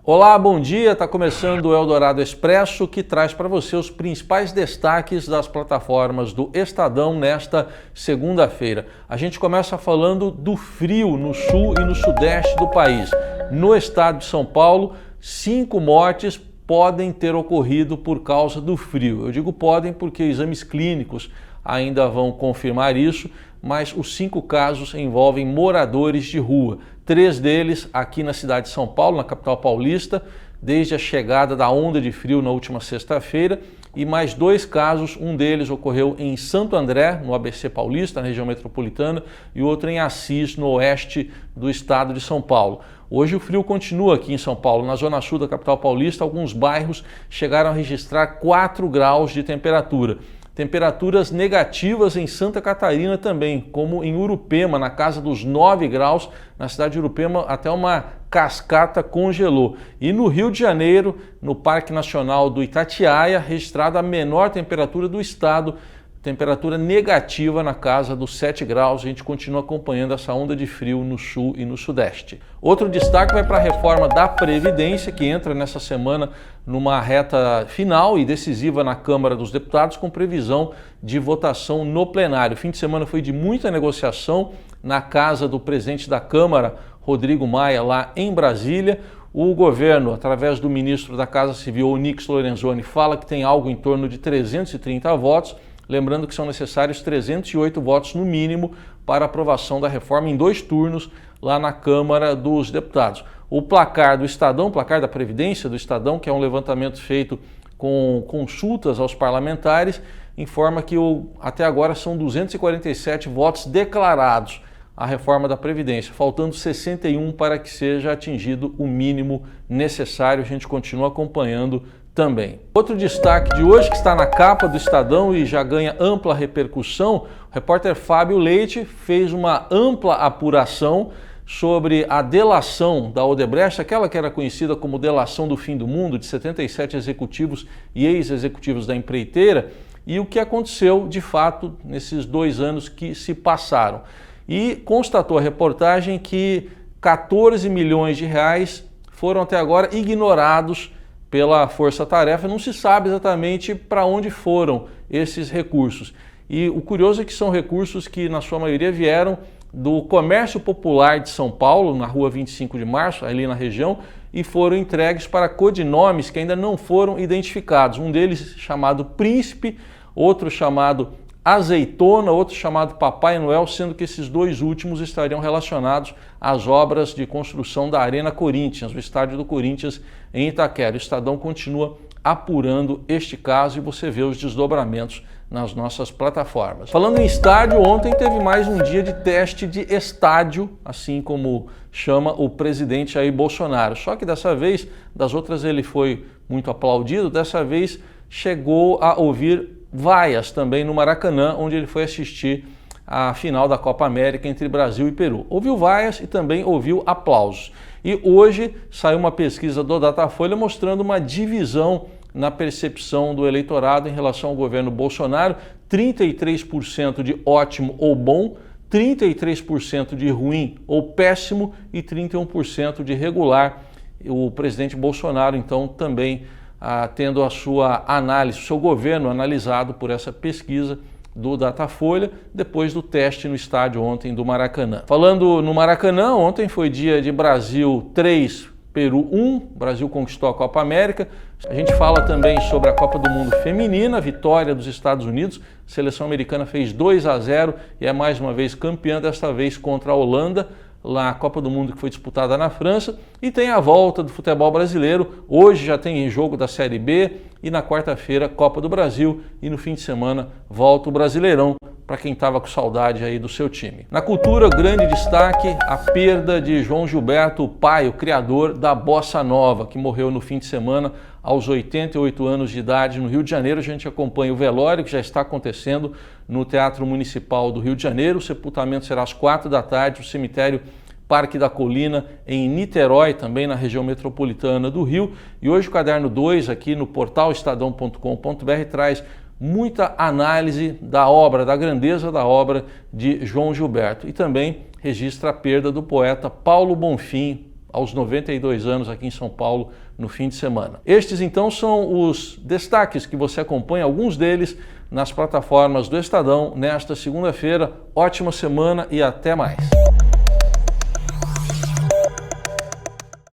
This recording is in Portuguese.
Olá, bom dia. Está começando o Eldorado Expresso, que traz para você os principais destaques das plataformas do Estadão nesta segunda-feira. A gente começa falando do frio no sul e no sudeste do país. No estado de São Paulo, 5 mortes podem ter ocorrido por causa do frio. Eu digo podem porque exames clínicos ainda vão confirmar isso, mas os 5 casos envolvem moradores de rua. 3 deles aqui na cidade de São Paulo, na capital paulista, desde a chegada da onda de frio na última sexta-feira, e mais 2 casos, um deles ocorreu em Santo André, no ABC Paulista, na região metropolitana, e outro em Assis, no oeste do estado de São Paulo. Hoje o frio continua aqui em São Paulo. Na zona sul da capital paulista, alguns bairros chegaram a registrar 4 graus de temperatura. Temperaturas negativas em Santa Catarina também, como em Urupema, na casa dos 9 graus, na cidade de Urupema até uma cascata congelou. E no Rio de Janeiro, no Parque Nacional do Itatiaia, registrada a menor temperatura do estado, temperatura negativa na casa dos 7 graus. A gente continua acompanhando essa onda de frio no sul e no sudeste. Outro destaque vai para a reforma da Previdência, que entra nessa semana numa reta final e decisiva na Câmara dos Deputados, com previsão de votação no plenário. O fim de semana foi de muita negociação na casa do presidente da Câmara, Rodrigo Maia, lá em Brasília. O governo, através do ministro da Casa Civil, Onyx Lorenzoni, fala que tem algo em torno de 330 votos, lembrando que são necessários 308 votos no mínimo para aprovação da reforma em 2 turnos lá na Câmara dos Deputados. O placar do Estadão, o placar da Previdência do Estadão, que é um levantamento feito com consultas aos parlamentares, informa que até agora são 247 votos declarados a reforma da Previdência, faltando 61 para que seja atingido o mínimo necessário. A gente continua acompanhando também. Outro destaque de hoje, que está na capa do Estadão e já ganha ampla repercussão, o repórter Fábio Leite fez uma ampla apuração sobre a delação da Odebrecht, aquela que era conhecida como delação do fim do mundo, de 77 executivos e ex-executivos da empreiteira, e o que aconteceu de fato nesses 2 anos que se passaram. E constatou a reportagem que 14 milhões de reais foram até agora ignorados pela força-tarefa. Não se sabe exatamente para onde foram esses recursos. E o curioso é que são recursos que, na sua maioria, vieram do Comércio Popular de São Paulo, na rua 25 de março, ali na região, e foram entregues para codinomes que ainda não foram identificados. Um deles chamado Príncipe, outro chamado Azeitona, outro chamado Papai Noel, sendo que esses 2 últimos estariam relacionados às obras de construção da Arena Corinthians, o estádio do Corinthians em Itaquera. O Estadão continua apurando este caso e você vê os desdobramentos nas nossas plataformas. Falando em estádio, ontem teve mais um dia de teste de estádio, assim como chama o presidente Jair Bolsonaro. Só que dessa vez, das outras ele foi muito aplaudido, dessa vez chegou a ouvir vaias também no Maracanã, onde ele foi assistir a final da Copa América entre Brasil e Peru. Ouviu vaias e também ouviu aplausos. E hoje saiu uma pesquisa do Datafolha mostrando uma divisão na percepção do eleitorado em relação ao governo Bolsonaro: 33% de ótimo ou bom, 33% de ruim ou péssimo e 31% de regular. O presidente Bolsonaro, então, também tendo a sua análise, o seu governo analisado por essa pesquisa do Datafolha, depois do teste no estádio ontem do Maracanã. Falando no Maracanã, ontem foi dia de Brasil 3, Peru 1, Brasil conquistou a Copa América. A gente fala também sobre a Copa do Mundo Feminina, vitória dos Estados Unidos, a seleção americana fez 2-0 e é mais uma vez campeã, desta vez contra a Holanda, lá a Copa do Mundo que foi disputada na França. E tem a volta do futebol brasileiro, hoje já tem jogo da Série B e na quarta-feira Copa do Brasil e no fim de semana volta o Brasileirão, para quem estava com saudade aí do seu time. Na cultura, grande destaque, a perda de João Gilberto, o pai, o criador da Bossa Nova, que morreu no fim de semana aos 88 anos de idade no Rio de Janeiro. A gente acompanha o velório que já está acontecendo no Teatro Municipal do Rio de Janeiro. O sepultamento será às 4 da tarde, no cemitério Parque da Colina, em Niterói, também na região metropolitana do Rio. E hoje o Caderno 2, aqui no portal estadão.com.br, traz muita análise da obra, da grandeza da obra de João Gilberto. E também registra a perda do poeta Paulo Bonfim, aos 92 anos aqui em São Paulo no fim de semana. Estes então são os destaques que você acompanha, alguns deles nas plataformas do Estadão nesta segunda-feira. Ótima semana e até mais.